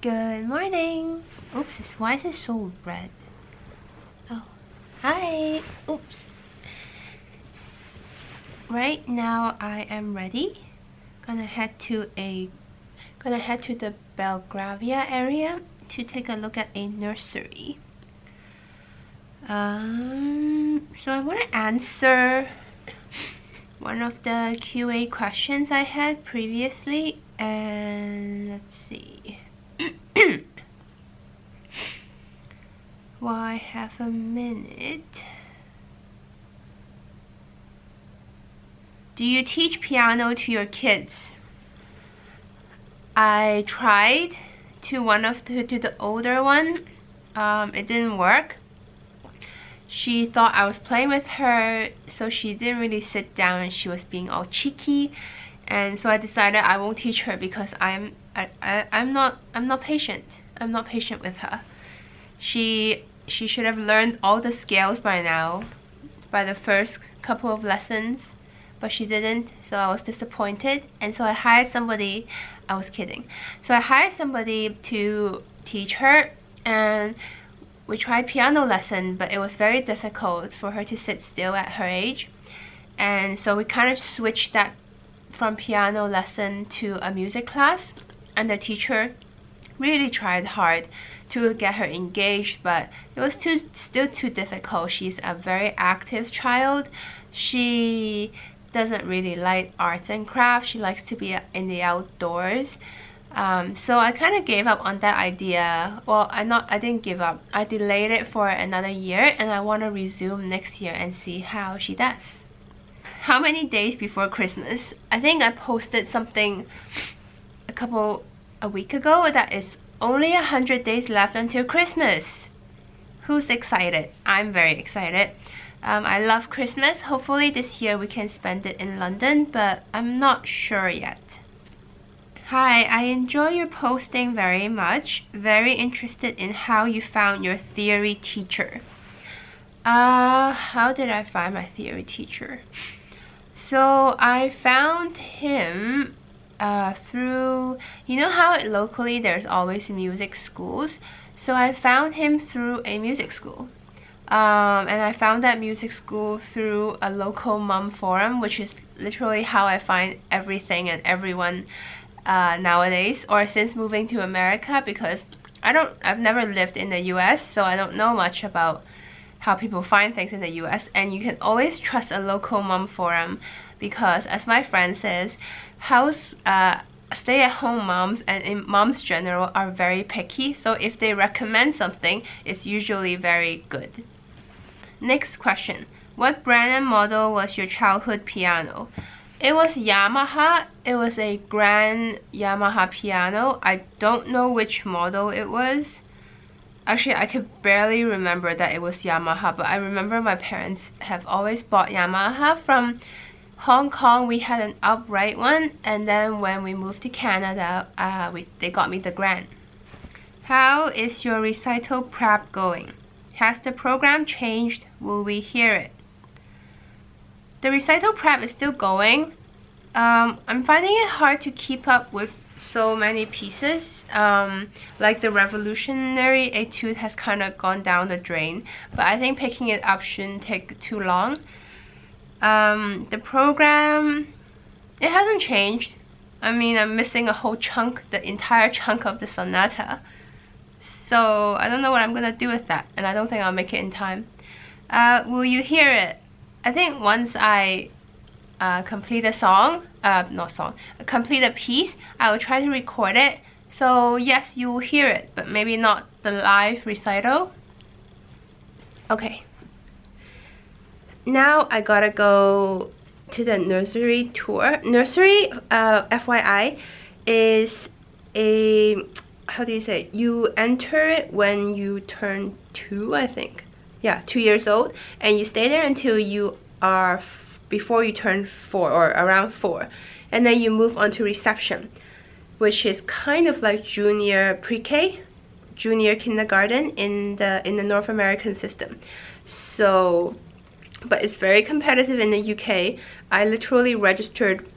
Good morning. Oops, why is it so red? Oh, hi. Oops. Right now I am ready. Gonna head to the Belgravia area to take a look at a nursery. So I want to answer one of the QA questions I had previously, and let's see. Well, I have a minute. Do you teach piano to your kids? I tried to the older one. It didn't work. She thought I was playing with her, so she didn't really sit down and she was being all cheeky. And so I decided I won't teach her because I'm not patient. I'm not patient with her. She should have learned all the scales by now, by the first couple of lessons, but she didn't, so I was disappointed. And so I hired somebody. I was kidding. So I hired somebody to teach her, and we tried piano lesson, but it was very difficult for her to sit still at her age. And so we kind of switched that from piano lesson to a music class, and the teacher really tried hard to get her engaged, but it was still too difficult. She's a very active child. She doesn't really like arts and crafts. She likes to be in the outdoors. So I kind of gave up on that idea. Well, I didn't give up. I delayed it for another year, and I want to resume next year and see how she does. How many days before Christmas? I think I posted something a week ago that is only 100 days left until Christmas. Who's excited? I'm very excited. I love Christmas. Hopefully this year we can spend it in London, but I'm not sure yet. Hi, I enjoy your posting very much. Very interested in how you found your theory teacher. How did I find my theory teacher? So I found him through, you know how locally there's always music schools? So I found him through a music school. And I found that music school through a local mom forum, which is literally how I find everything and everyone nowadays, or since moving to America, because I've never lived in the US, so I don't know much about how people find things in the US. And you can always trust a local mom forum because, as my friend says, stay-at-home moms and moms general are very picky, so if they recommend something, it's usually very good. Next question. What brand and model was your childhood piano? It was Yamaha. It was a grand Yamaha piano. I don't know which model it was. Actually, I could barely remember that it was Yamaha, but I remember my parents have always bought Yamaha. From Hong Kong, we had an upright one, and then when we moved to Canada, they got me the grand. How is your recital prep going? Has the program changed? Will we hear it? The recital prep is still going. I'm finding it hard to keep up with so many pieces. Like the Revolutionary Etude has kind of gone down the drain, but I think picking it up shouldn't take too long. The program, it hasn't changed. I mean, I'm missing a whole chunk, the entire chunk of the sonata. So I don't know what I'm gonna do with that, and I don't think I'll make it in time. Will you hear it? I think once I complete a complete a piece, I will try to record it. So yes, you will hear it, but maybe not the live recital. Okay. Now I gotta go to the nursery tour. Nursery, FYI, is a, how do you say, you enter it when you turn 2, I think. Yeah, 2 years old, and you stay there until you are before you turn 4 or around 4, and then you move on to reception, which is kind of like junior pre-K, junior kindergarten in the North American system. So, but it's very competitive in the UK. I literally registered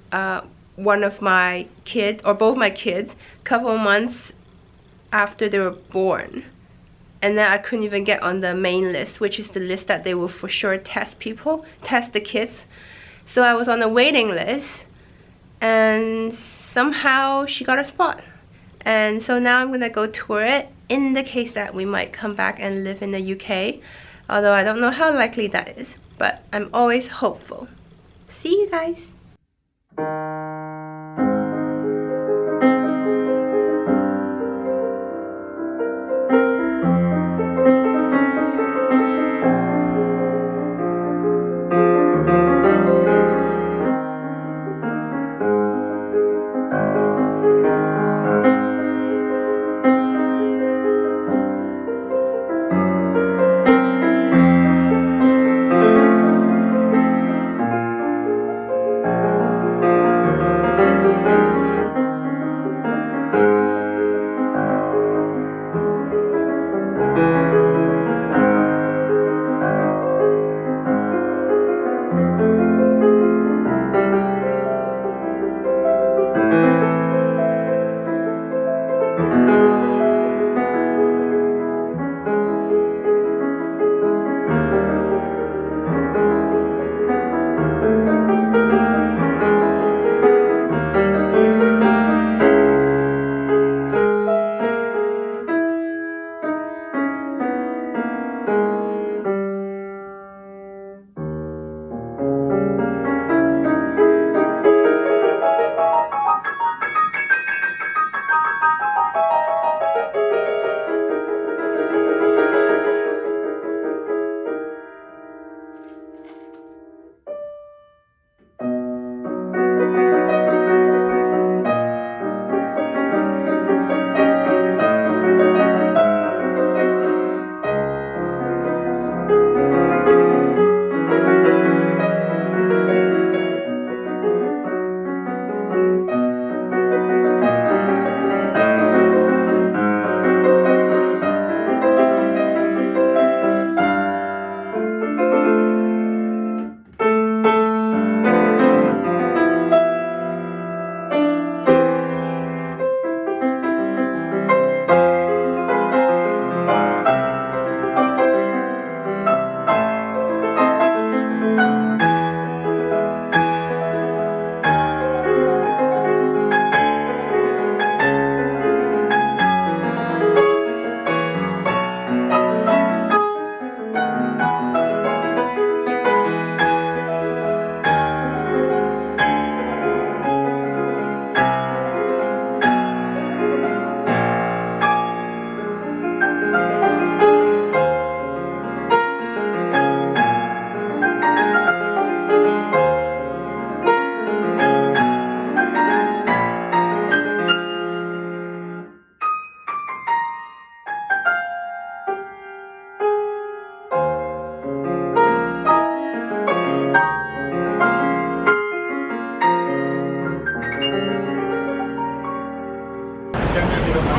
one of my kids, or both my kids, a couple months after they were born. And then I couldn't even get on the main list, which is the list that they will for sure test the kids. So I was on the waiting list, and somehow she got a spot. And so now I'm gonna go tour it in the case that we might come back and live in the UK. Although I don't know how likely that is, but I'm always hopeful. See you guys!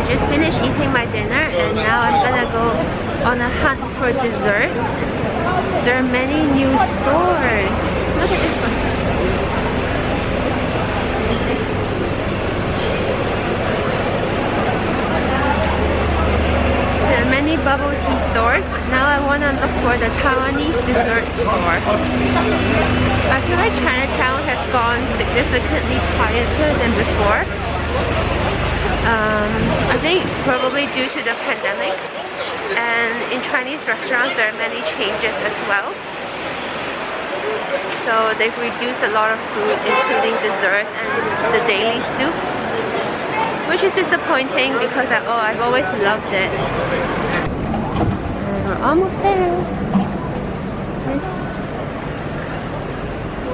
I just finished eating my dinner and now I'm gonna go on a hunt for desserts. There are many new stores. Look at this one. There are many bubble tea stores, but now I want to look for the Taiwanese dessert store. I feel like Chinatown has gone significantly quieter than before. I think probably due to the pandemic, and in Chinese restaurants there are many changes as well. So they've reduced a lot of food, including desserts and the daily soup, which is disappointing because I've always loved it. And we're almost there. This is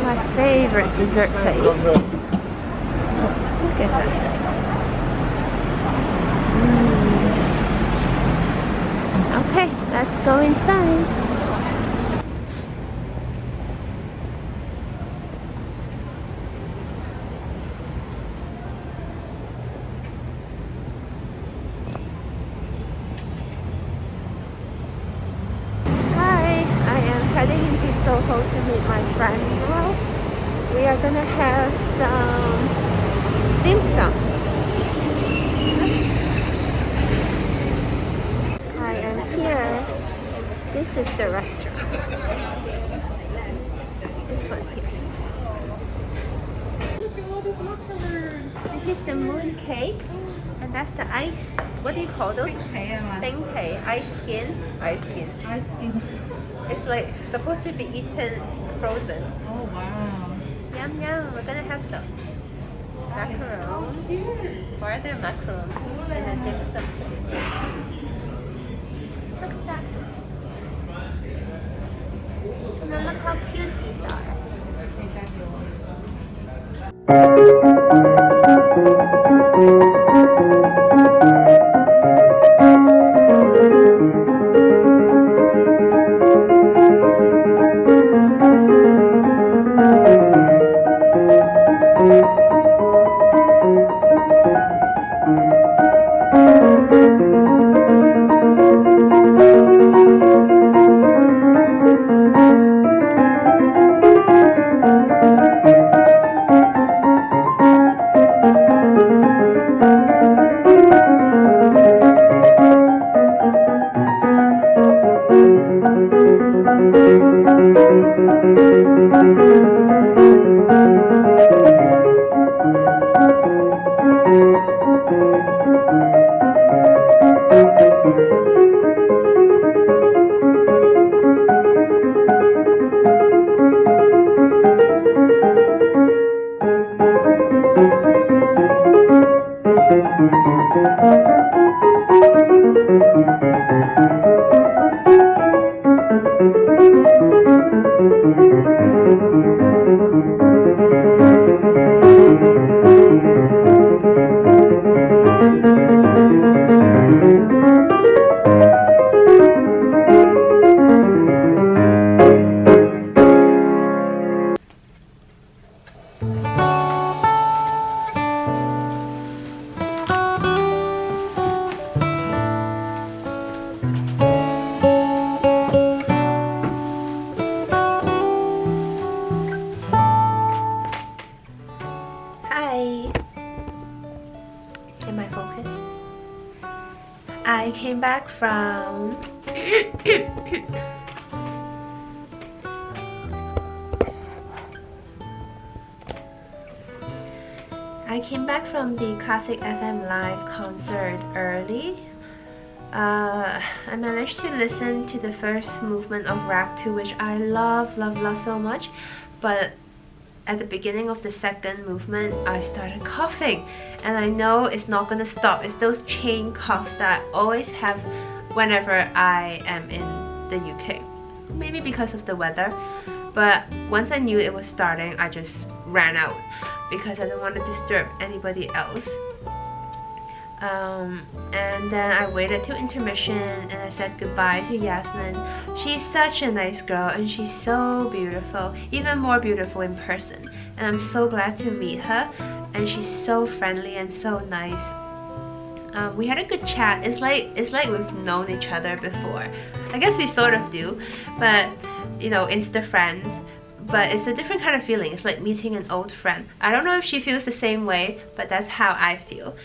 my favorite dessert place. Look at that. Okay, let's go inside. Hi, I am heading into Soho to meet my friend now. We are gonna have some dim sum. I am here. This is the restaurant. This one here. Look at all these macarons. This is the moon cake, and that's the ice. What do you call those? Thing pay. Ice skin. Ice skin. Ice cream. It's like supposed to be eaten frozen. Oh wow. Yum yum. We're gonna have some macarons. Why are there macarons in a dim sum place? Look at that. And then look how cute these are. I came back from the Classic FM live concert early. I managed to listen to the first movement of Rack 2, which I love so much, but at the beginning of the second movement I started coughing, and I know it's not gonna stop. It's those chain coughs that I always have whenever I am in the UK, maybe because of the weather, but once I knew it was starting I just ran out because I don't want to disturb anybody else. And then I waited till intermission and I said goodbye to Yasmin. She's such a nice girl and she's so beautiful, even more beautiful in person, and I'm so glad to meet her, and she's so friendly and so nice. We had a good chat. It's like we've known each other before. I guess we sort of do, but you know, Insta-Friends. But it's a different kind of feeling. It's like meeting an old friend. I don't know if she feels the same way, but that's how I feel.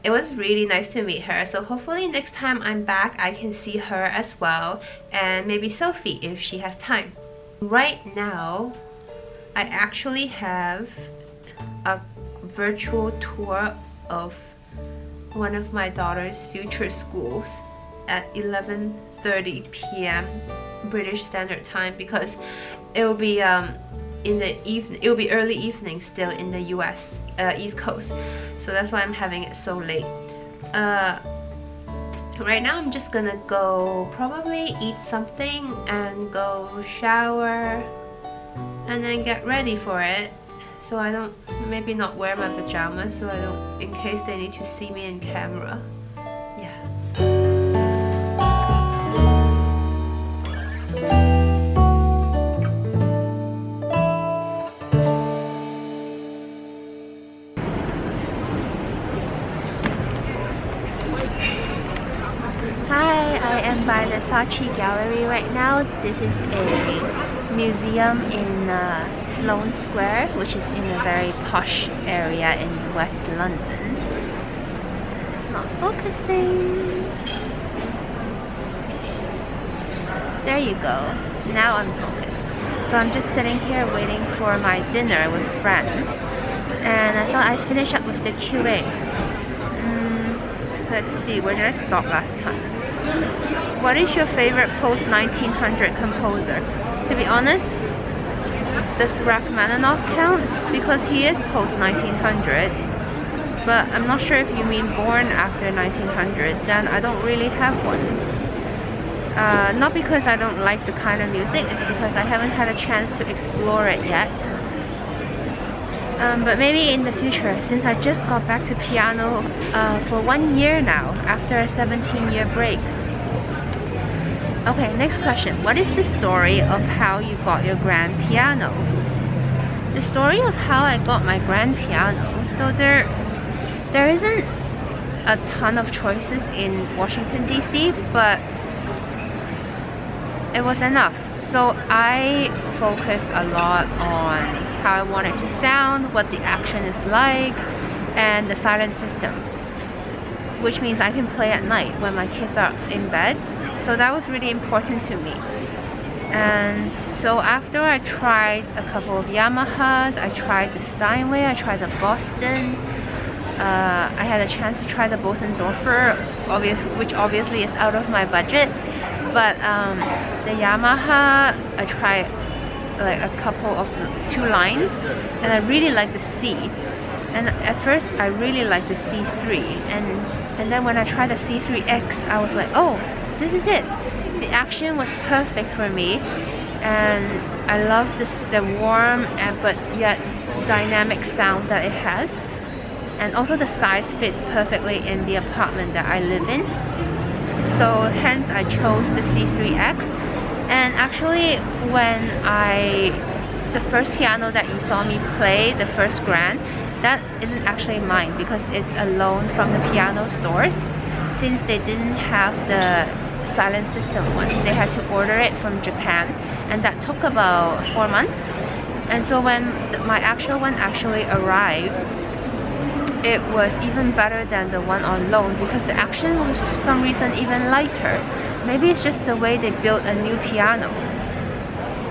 It was really nice to meet her, so hopefully next time I'm back I can see her as well, and maybe Sophie if she has time. Right now I actually have a virtual tour of one of my daughter's future schools at 11:30 p.m. British Standard Time, because it will be in the evening. It will be early evening still in the US East Coast, so that's why I'm having it so late. Right now I'm just gonna go probably eat something and go shower and then get ready for it, so I don't, maybe not wear my pajamas, so I don't, in case they need to see me in camera. Yeah. Hi, I am by the Saatchi Gallery right now. This is a museum in Sloane Square, which is in a very posh area in West London. It's not focusing. There you go. Now I'm focused. So I'm just sitting here waiting for my dinner with friends. And I thought I'd finish up with the QA. Let's see, where did I stop last time? What is your favorite post-1900 composer? To be honest, does Rachmaninoff count? Because he is post-1900. But I'm not sure if you mean born after 1900, then I don't really have one. Not because I don't like the kind of music, it's because I haven't had a chance to explore it yet. But maybe in the future, since I just got back to piano for 1 year now, after a 17-year break. Okay, next question. What is the story of how you got your grand piano? The story of how I got my grand piano. So there isn't a ton of choices in Washington DC, but it was enough. So I focused a lot on how I want it to sound, what the action is like, and the silent system, which means I can play at night when my kids are in bed. So that was really important to me. And so after I tried a couple of Yamahas, I tried the Steinway, I tried the Boston, I had a chance to try the Bosendorfer, which obviously is out of my budget. But the Yamaha, I tried like a couple of 2 lines, and I really like the C. And at first I really liked the C3, and then when I tried the C3X, I was like, oh, this is it. The action was perfect for me, and I love the warm but yet dynamic sound that it has. And also the size fits perfectly in the apartment that I live in. So hence I chose the C3X. And actually when the first piano that you saw me play, the first grand, that isn't actually mine because it's a loan from the piano store. Since they didn't have the silent system one, they had to order it from Japan, and that took about 4 months. And so when my actual one actually arrived, it was even better than the one on loan because the action was for some reason even lighter. Maybe it's just the way they built a new piano.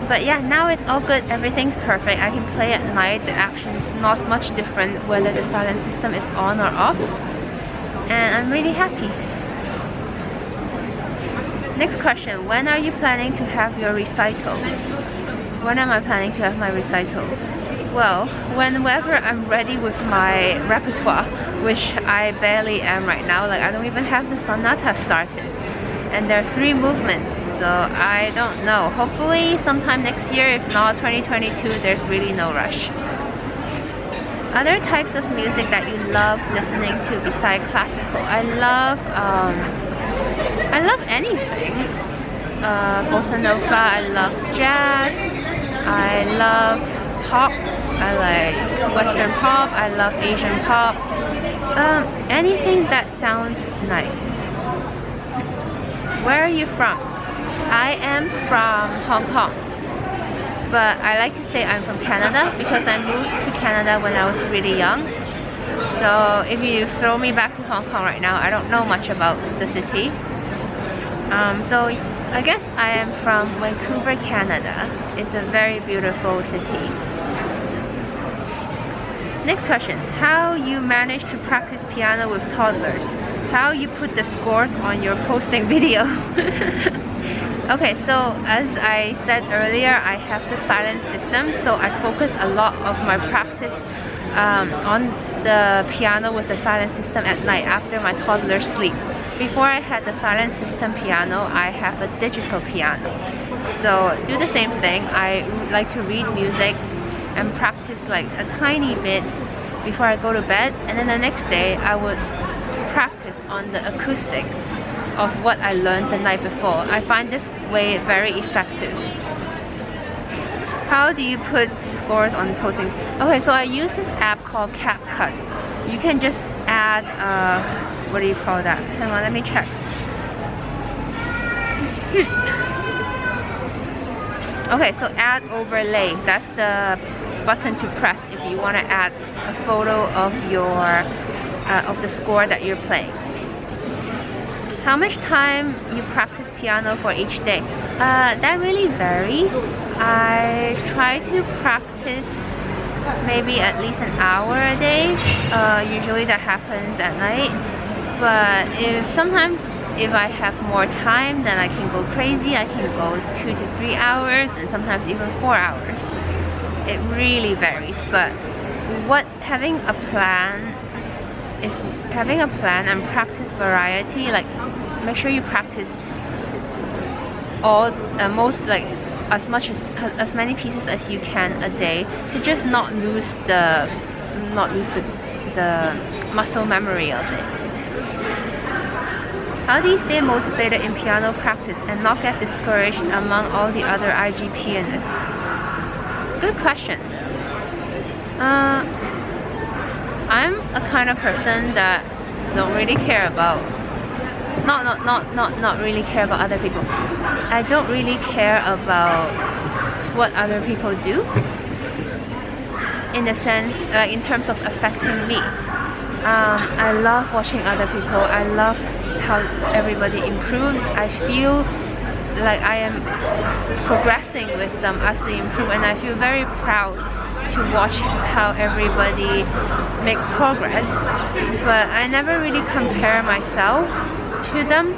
But yeah, now it's all good, everything's perfect. I can play at night, the action's not much different whether the silent system is on or off. And I'm really happy. Next question, when are you planning to have your recital? When am I planning to have my recital? Well, whenever I'm ready with my repertoire, which I barely am right now. Like I don't even have the sonata started. And there are 3 movements, so I don't know. Hopefully sometime next year, if not 2022, there's really no rush. Other types of music that you love listening to besides classical? I love anything. Bossa Nova, I love jazz, I love pop, I like Western pop, I love Asian pop, anything that sounds nice. Where are you from? I am from Hong Kong, but I like to say I'm from Canada because I moved to Canada when I was really young. So if you throw me back to Hong Kong right now, I don't know much about the city. So I guess I am from Vancouver, Canada. It's a very beautiful city. Next question, how you manage to practice piano with toddlers? How you put the scores on your posting video? Okay, so as I said earlier, I have the silent system, so I focus a lot of my practice on the piano with the silent system at night after my toddlers sleep. Before I had the silent system piano, I have a digital piano. So do the same thing. I like to read music and practice like a tiny bit before I go to bed, and then the next day I would practice on the acoustic of what I learned the night before. I find this way very effective. How do you put scores on posting? Okay, so I use this app called CapCut. You can just add, what do you call that? Hang on, let me check. Okay, so add overlay. That's the button to press if you want to add a photo of your of the score that you're playing. How much time you practice piano for each day? That really varies. I try to practice maybe at least an hour a day. Usually that happens at night. But if I have more time, then I can go crazy. I can go 2 to 3 hours and sometimes even 4 hours. It really varies. But having a plan and practice variety. Like, make sure you practice as many pieces as you can a day, to just not lose the muscle memory of it. How do you stay motivated in piano practice and not get discouraged among all the other IG pianists? Good question. I'm a kind of person that don't really care about not really care about other people. I don't really care about what other people do, in the sense, in terms of affecting me. I love watching other people. I love how everybody improves. I feel like I am progressing with them as they improve, and I feel very proud to watch how everybody make progress. But I never really compare myself to them.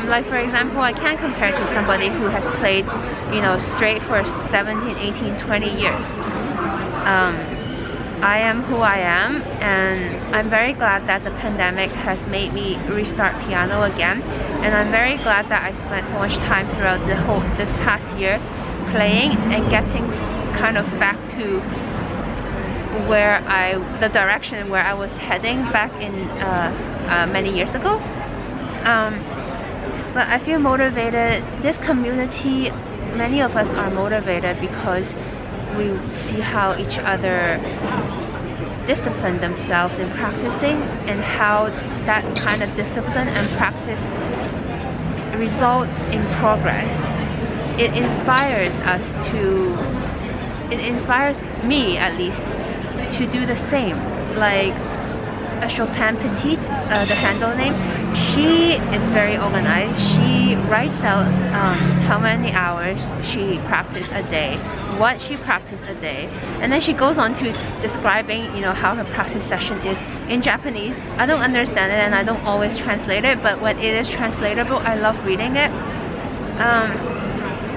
Like, for example, I can't compare to somebody who has played, straight for 17, 18, 20 years. I am who I am, and I'm very glad that the pandemic has made me restart piano again. And I'm very glad that I spent so much time throughout this past year playing and getting kind of back to the direction where I was heading back in many years ago. But I feel motivated. This community, many of us are motivated because we see how each other discipline themselves in practicing, and how that kind of discipline and practice result in progress. It inspires me at least to do the same. Like Chopin Petite, the handle name, she is very organized. She writes out how many hours she practiced a day, what she practiced a day, and then she goes on to describing how her practice session is in Japanese. I don't understand it, and I don't always translate it, but when it is translatable, I love reading it.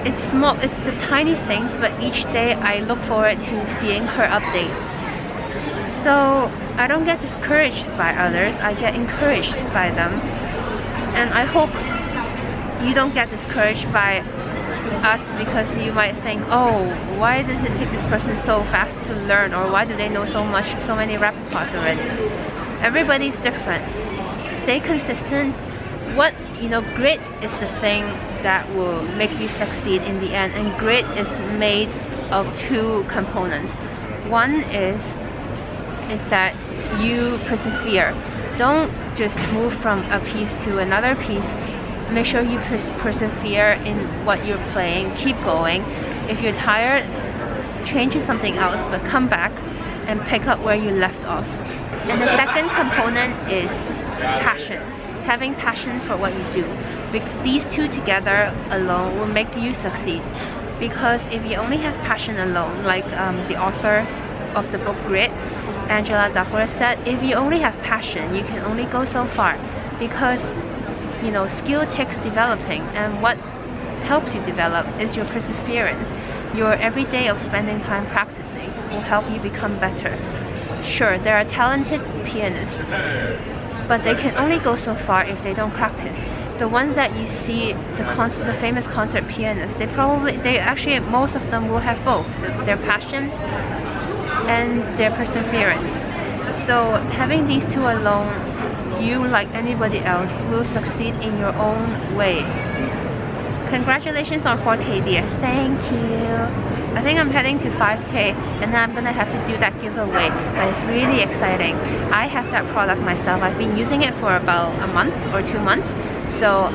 It's small, it's the tiny things, but each day I look forward to seeing her updates. So I don't get discouraged by others, I get encouraged by them. And I hope you don't get discouraged by us, because you might think, oh, why does it take this person so fast to learn, or why do they know so many repertoires already? Everybody's different. Stay consistent. Grit is the thing that will make you succeed in the end, and grit is made of 2 components. One is that you persevere. Don't just move from a piece to another piece. Make sure you persevere in what you're playing. Keep going. If you're tired, change to something else, but come back and pick up where you left off. And the second component is passion. Having passion for what you do. These 2 together alone will make you succeed. Because if you only have passion alone, like the author of the book Grit, Angela Duckworth, said, if you only have passion, you can only go so far. Because skill takes developing, and what helps you develop is your perseverance. Your every day of spending time practicing will help you become better. Sure, there are talented pianists, but they can only go so far if they don't practice. The ones that you see, the famous concert pianists, most of them will have both, their passion and their perseverance. So having these 2 alone, you, like anybody else, will succeed in your own way. Congratulations on 4K, dear. Thank you. I think I'm heading to 5K, and then I'm gonna have to do that giveaway. But it's really exciting. I have that product myself. I've been using it for about a month or 2 months. So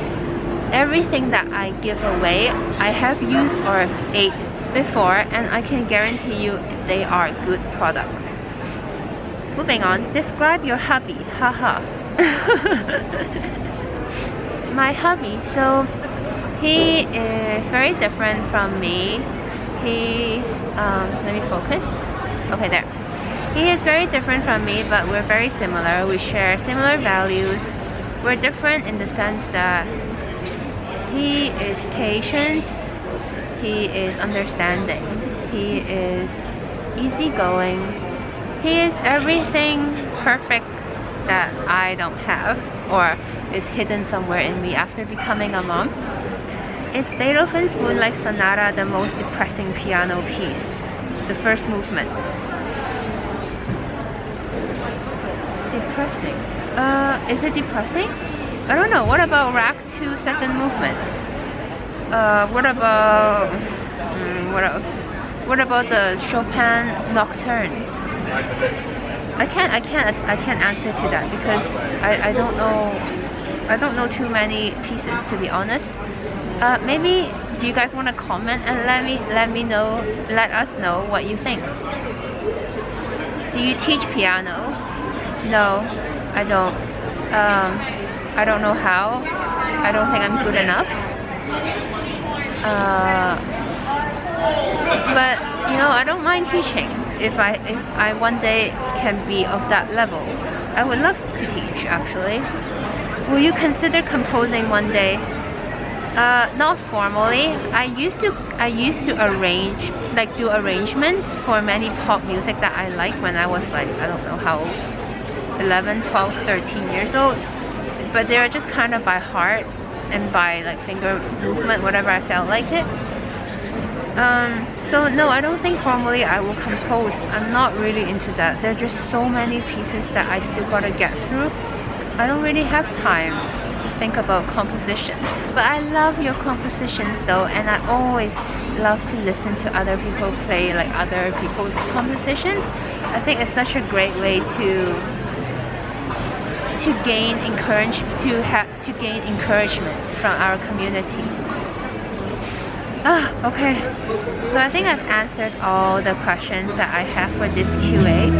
everything that I give away, I have used or ate before, and I can guarantee you they are good products. Moving on, describe your hobby. Haha. My hobby, so He is very different from me. Let me focus. Okay, there. He is very different from me, but we're very similar. We share similar values. We're different in the sense that he is patient, he is understanding, he is easygoing, he is everything perfect that I don't have or is hidden somewhere in me after becoming a mom. Is Beethoven's Moonlight Sonata the most depressing piano piece? The first movement. Depressing. Is it depressing? I don't know. What about Rack 2 second movement? What about what else? What about the Chopin Nocturnes? I can't answer to that because I don't know too many pieces, to be honest. Maybe do you guys want to comment and let us know what you think. Do you teach piano? No, I don't. I don't know how. I don't think I'm good enough. But you know, I don't mind teaching. If I one day can be of that level, I would love to teach actually. Will you consider composing one day? Not formally. I used to arrange, like do arrangements for many pop music that I like when I was like, I don't know how old, 11, 12, 13 years old. But they were just kind of by heart and by like finger movement, whatever I felt like it. So no, I don't think formally I will compose. I'm not really into that. There are just so many pieces that I still gotta get through. I don't really have time to think about composition. But I love your compositions though, and I always love to listen to other people play like other people's compositions. I think it's such a great way to gain encouragement from our community. Okay, so I think I've answered all the questions that I have for this QA.